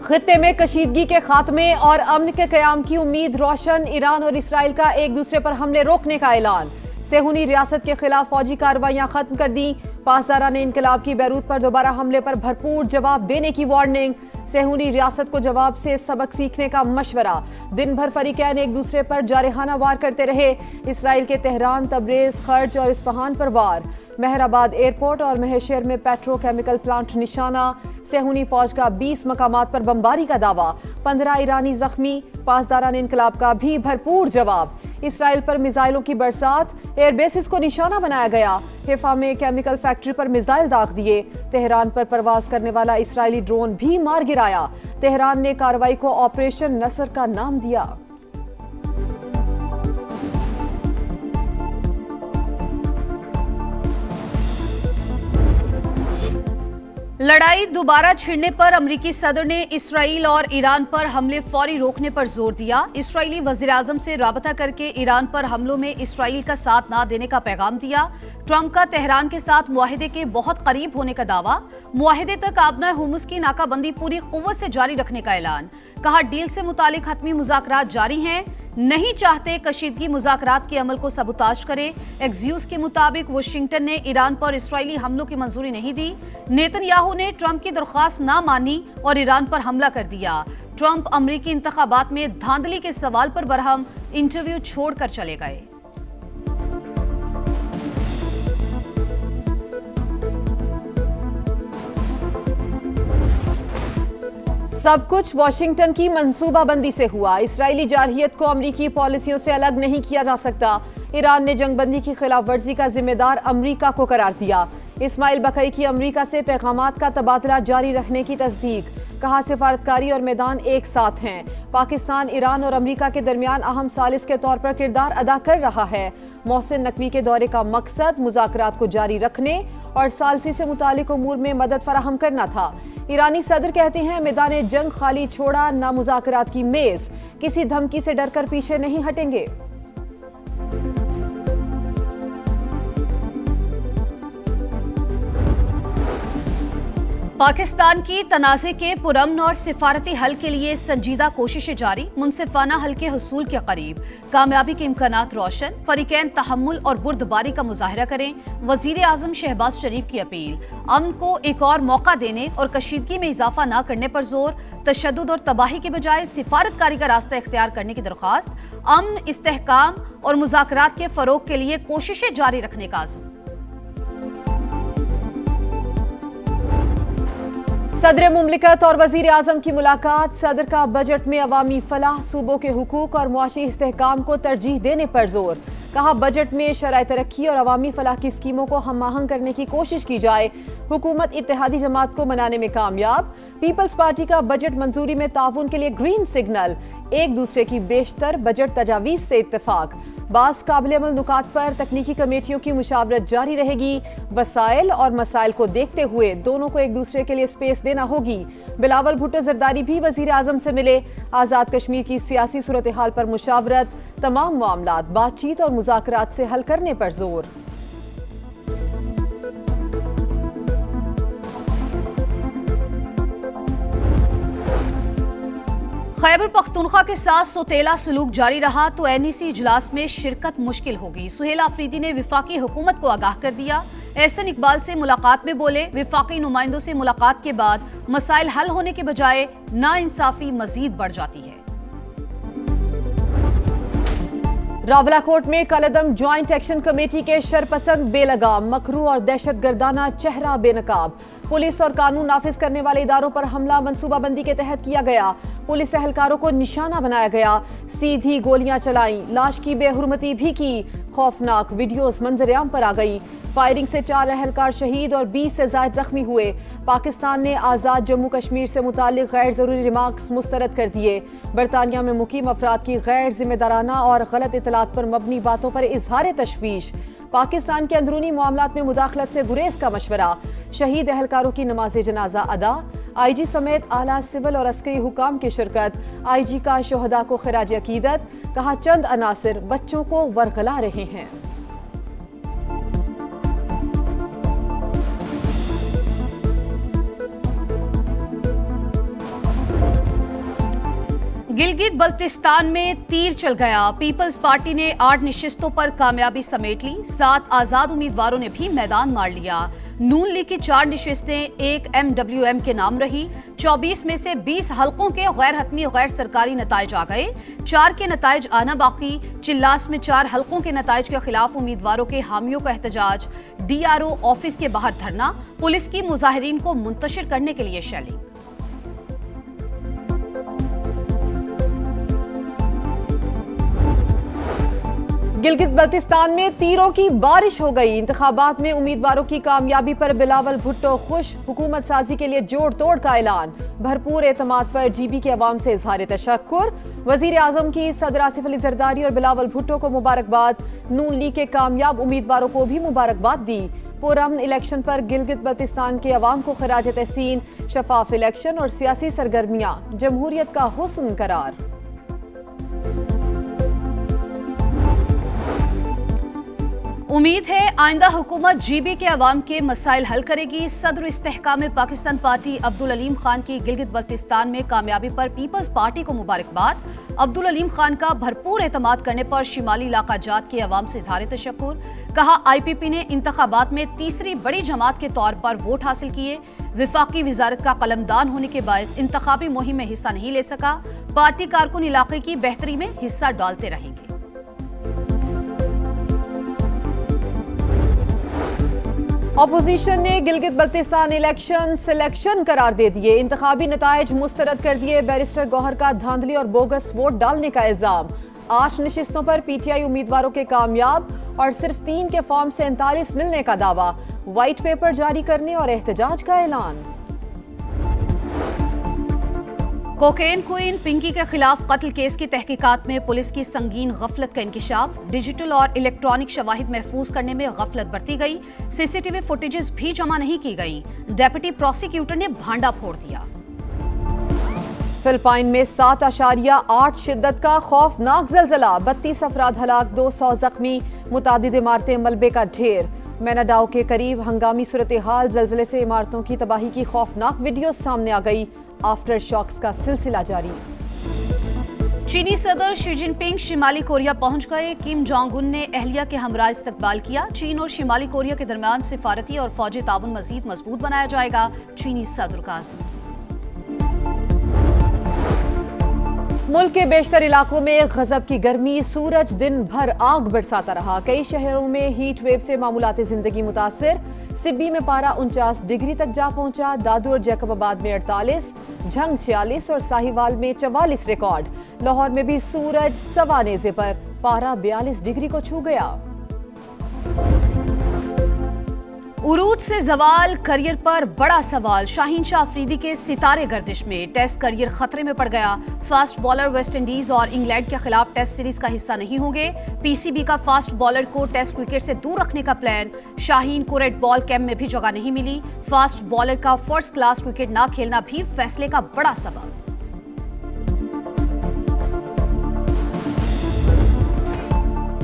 खित्ते में कशीदगी के खात्मे और अमन के क़याम की उम्मीद रोशन। ईरान और इसराइल का एक दूसरे पर हमले रोकने का ऐलान। सेहूनी रियासत के खिलाफ फौजी कार्रवाइयां खत्म कर दी। पासदारान इनकलाब की बैरूत पर दोबारा हमले पर भरपूर जवाब देने की वार्निंग। सेहूनी रियासत को जवाब से सबक सीखने का मशवरा। दिन भर फरीकैन एक दूसरे पर जारहाना वार करते रहे। इसराइल के तेहरान, तबरेज, खर्ज और इस्फहान पर वार। मेहराबाद एयरपोर्ट और महेशर में पेट्रोकेमिकल प्लांट निशाना। सेहूनी फौज का 20 मकामात पर बमबारी का दावा। 15 ईरानी जख्मी। पासदारान इनकलाब का भी भरपूर जवाब। इसराइल पर मिसाइलों की बरसात। एयरबेसिस को निशाना बनाया गया। हिफा में केमिकल फैक्ट्री पर मिसाइल दाग दिए। तेहरान पर परवाज करने वाला इसराइली ड्रोन भी मार गिराया। तेहरान ने कार्रवाई को ऑपरेशन नसर का नाम दिया। लड़ाई दोबारा छिड़ने पर अमरीकी सदर ने इसराइल और ईरान पर हमले फौरी रोकने पर जोर दिया। इसराइली वज़ीर-ए-आज़म से राबता करके ईरान पर हमलों में इसराइल का साथ न देने का पैगाम दिया। ट्रंप का तेहरान के साथ मुआहिदे के बहुत करीब होने का दावा। मुआहिदे तक आबना हुर्मुज़ की नाकाबंदी पूरी कुव्वत से जारी रखने का ऐलान। कहा, डील से मुतालिक हतमी मुज़ाकरात जारी हैं। नहीं चाहते कशीदगी मुज़ाकरात के अमल को सबूताज करे। एक्सियोस के मुताबिक वाशिंगटन ने ईरान पर इसराइली हमलों की मंजूरी नहीं दी। नेतन्याहू ने ट्रंप की दरख्वास्त ना मानी और ईरान पर हमला कर दिया। ट्रंप अमरीकी इंतखाबात में धांधली के सवाल पर बरहम, इंटरव्यू छोड़कर चले गए। सब कुछ वाशिंगटन की मंसूबाबंदी से हुआ। इसराइली जारहियत को अमरीकी पॉलिसियों से अलग नहीं किया जा सकता। ईरान ने जंगबंदी की खिलाफ वर्जी का जिम्मेदार अमरीका को करार दिया। इस्माइल बकई की अमरीका से पैगामात का तबादला जारी रखने की तस्दीक। कहा, सिफारतकारी और मैदान एक साथ हैं। पाकिस्तान ईरान और अमरीका के दरमियान अहम सालिस के तौर पर किरदार अदा कर रहा है। मोहसिन नकवी के दौरे का मकसद मुज़ाकरात को जारी रखने और सालसी से मुतालिक उमूर में मदद फराहम करना था। ईरानी सदर कहते हैं, मैदान जंग खाली छोड़ा ना मुज़ाकरात की मेज। किसी धमकी से डरकर पीछे नहीं हटेंगे। पाकिस्तान की तनाज़े के पुरअमन और सिफारती हल के लिए संजीदा कोशिशें जारी। मुनसिफाना हल के हुसूल के करीब। कामयाबी के इम्कानात रोशन। फरीकैन तहम्मुल और बुर्दबारी का मुजाहरा करें। वज़ीर आज़म शहबाज शरीफ की अपील। अमन को एक और मौका देने और कशीदगी में इजाफा न करने पर जोर। तशद्दुद और तबाही के बजाय सिफारतकारी का रास्ता इख्तियार करने की दरख्वास्त। अमन, इस्तेहकाम और मुज़ाकरात के फरोग के लिए कोशिशें जारी रखने का आज़म। सदर मुमलिकत और वजीर आजम की मुलाकात। सदर का बजट में अवामी फलाह, सूबों के हुकूक और मुआशी इस्तेहकाम को तरजीह देने पर जोर। कहा, बजट में शराय तरक्की और अवामी फलाह की स्कीमों को हम आहंग करने की कोशिश की जाए। हुकूमत इत्तेहादी जमात को मनाने में कामयाब। पीपल्स पार्टी का बजट मंजूरी में ताउन के लिए ग्रीन सिग्नल। एक दूसरे की बेशतर बजट तजावीज़ से इत्तेफाक। बास काबिल अमल नुकात पर तकनीकी कमेटियों की मुशावरत जारी रहेगी। वसाइल और मसाइल को देखते हुए दोनों को एक दूसरे के लिए स्पेस देना होगी। बिलावल भुट्टो जरदारी भी वजीर आजम से मिले। आज़ाद कश्मीर की सियासी सूरत हाल पर मुशावरत। तमाम मामलात बातचीत और मुज़ाकरात से हल करने पर जोर। खैबर पख्तूनख्वा के साथ सोतेला सलूक जारी रहा तो एनईसी इजलास में शिरकत मुश्किल होगी। सुहेल आफरीदी ने विफाकी हुकूमत को आगाह कर दिया। एहसन इकबाल से मुलाकात में बोले, विफाकी नुमाइंदों से मुलाकात के बाद मसाइल हल होने के बजाय नाइंसाफी मजीद बढ़ जाती है। रावलाकोट में कलअदम ज्वाइंट एक्शन कमेटी के शरपसंद बेलगाम। मकरू और दहशतगर्दाना चेहरा बेनकाब। पुलिस और कानून नाफिज करने वाले इदारों पर हमला मनसूबाबंदी के तहत किया गया। पुलिस एहलकारों को निशाना बनाया गया। सीधी गोलियां चलाई। लाश की बेहुरमती भी की। खौफनाक वीडियोस मंजर-ए-आम पर आ गई। फायरिंग से 4 एहलकार शहीद और 20 से ज्यादा जख्मी हुए। पाकिस्तान ने आज़ाद जम्मू कश्मीर से मुतालिक गैर जरूरी रिमार्क्स मुस्तरद कर दिए। बरतानिया में मुकीम अफराद की गैर जिम्मेदाराना और गलत इतलात पर मबनी बातों पर इजहार तशवीश। पाकिस्तान के अंदरूनी मामलात में मुदाखलत से गुरेज का मशवरा। शहीद एहलकारों की नमाज जनाजा अदा। आईजी समेत आला सिविल और अस्करी हुकाम की शिरकत। आईजी का शोहदा को खिराज अकीदत। कहा, चंद अनासिर बच्चों को वरगला रहे हैं। गिलगित बल्तिस्तान में तीर चल गया। पीपल्स पार्टी ने 8 नशिस्तों पर कामयाबी समेट ली। 7 आजाद उम्मीदवारों ने भी मैदान मार लिया। नून लीग की 4 नशिस्तें एक MWM के नाम रही। 24 में से 20 हलकों के गैर हतमी गैर सरकारी नताइज आ गए। 4 के नताइज आना बाकी। चिल्लास में 4 हलकों के नताइज के खिलाफ उम्मीदवारों के हामियों का एहतजाज। DRO ऑफिस के बाहर धरना। पुलिस की मुजाहिरीन को मुंतशिर करने के लिए शेलिंग। गिलगित बल्तिस्तान में तीरों की बारिश हो गई। इंतखाबात में उम्मीदवारों की कामयाबी पर बिलावल भुट्टो खुश। हुकूमत साजी के लिए जोड़ तोड़ का ऐलान। भरपूर एतमाद पर GB के अवाम से इजहार तशक्कुर। वजीर आजम की सदर आसिफ अली जरदारी और बिलावल भुट्टो को मुबारकबाद। नून लीग के कामयाब उम्मीदवारों को भी मुबारकबाद दी। पुरअमन इलेक्शन पर गिलगित बल्तिस्तान के अवाम को खराज तहसीन। शफाफ इलेक्शन और सियासी सरगर्मियां जमहूरियत का हुस्न करार। उम्मीद है आइंदा हुकूमत GB के अवाम के मसाइल हल करेगी। सदर इस्तेहकाम पाकिस्तान पार्टी अब्दुल अलीम खान की गिलगित बल्तिस्तान में कामयाबी पर पीपल्स पार्टी को मुबारकबाद। अब्दुल अलीम खान का भरपूर एतमाद करने पर शिमाली इलाका जात के अवाम से इजहार तशक्कुर। कहा IPP ने इंतखाबात में तीसरी बड़ी जमात के तौर पर वोट हासिल किए। विफाकी वजारत का कलमदान होने के बायस इंतखाबी मुहिम में हिस्सा नहीं ले सका। पार्टी कारकुन इलाके की बेहतरी में हिस्सा डालते रहेंगे। अपोजिशन ने गिलगित बल्तिस्तान इलेक्शन सिलेक्शन करार दे दिए। इंतखाबी नताइज मुस्तरद कर दिए। बैरिस्टर गौहर का धांधली और बोगस वोट डालने का इल्जाम। 8 नशिस्तों पर PTI उम्मीदवारों के कामयाब और सिर्फ 3 के फॉर्म से 39 मिलने का दावा। व्हाइट पेपर जारी करने और एहतजाज का ऐलान। कोकेन क्वीन पिंकी के खिलाफ कत्ल केस की तहकीकात में पुलिस की संगीन गफलत का इंकिशाफ। डिजिटल और इलेक्ट्रॉनिक शवाहिद महफूज करने में गफलत बरती गई। CCTV फुटेजेस भी जमा नहीं की गई। डेप्यूटी प्रोसिक्यूटर ने भांडा फोड़ दिया। फिलिपाइन में 7.8 शिद्दत का खौफनाक जलजला। 32 अफराद हलाक, 200 जख्मी। मुतादिद इमारतें मलबे का ढेर। मैनाडाओ के करीब हंगामी सूरत हाल। जलजले से इमारतों की तबाही की खौफनाक वीडियो सामने आ गई। आफ्टर शॉक्स का सिलसिला जारी। चीनी सदर शी जिनपिंग शिमाली कोरिया पहुंच गए। किम जोंग उन ने अहलिया के हमरा इस्तकबाल किया। चीन और शिमाली कोरिया के दरमियान सिफारती और फौजी ताउन मजीद मजबूत बनाया जाएगा। चीनी सदर का अज़्म। मुल्क के बेशतर इलाकों में गजब की गर्मी। सूरज दिन भर आग बरसाता रहा। कई शहरों में हीट वेव से मामूलात जिंदगी मुतासिर। सिब्बी में पारा 49 डिग्री तक जा पहुंचा। दादू और जैकबाबाद में 48, झंग 46 और साहिवाल में 44 रिकॉर्ड। लाहौर में भी सूरज सवा नेज़े पर। पारा 42 डिग्री को छू गया। उरूज से जवाल, करियर पर बड़ा सवाल। शाहीन शाह अफरीदी के सितारे गर्दिश में। टेस्ट करियर खतरे में पड़ गया। फास्ट बॉलर वेस्ट इंडीज और इंग्लैंड के खिलाफ टेस्ट सीरीज का हिस्सा नहीं होंगे। PCB का फास्ट बॉलर को टेस्ट क्रिकेट से दूर रखने का प्लान। शाहीन को रेड बॉल कैंप में भी जगह नहीं मिली। फास्ट बॉलर का फर्स्ट क्लास क्रिकेट ना खेलना भी फैसले का बड़ा सबब।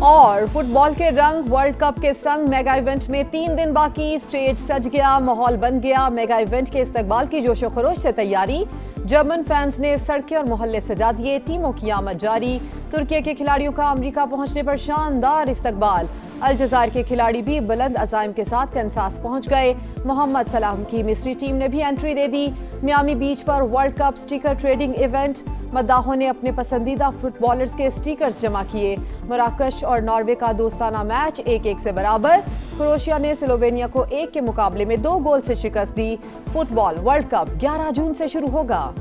और फुटबॉल के रंग वर्ल्ड कप के संग मेगा इवेंट में 3 दिन बाकी। स्टेज सज गया, माहौल बन गया। मेगा इवेंट के इस्तकबाल की जोशो खरोश से तैयारी। जर्मन फैंस ने सड़कें और मोहल्ले सजा दिए। टीमों की आमद जारी। तुर्की के खिलाड़ियों का अमेरिका पहुंचने पर शानदार इस्तकबाल। अलजज़ायर के खिलाड़ी भी बुलंद अज़ाइम के साथ कैंसास पहुंच गए। मोहम्मद सलाम की मिस्री टीम ने भी एंट्री दे दी। मियामी बीच पर World Cup sticker trading event. मद्दाहों ने अपने पसंदीदा फुटबॉलर्स के स्टिकर्स जमा किए। मराकश और नॉर्वे का दोस्ताना मैच 1-1 से बराबर। क्रोएशिया ने स्लोवेनिया को 1 के मुकाबले में 2 गोल से शिकस्त दी। फुटबॉल वर्ल्ड कप 11 जून से शुरू होगा।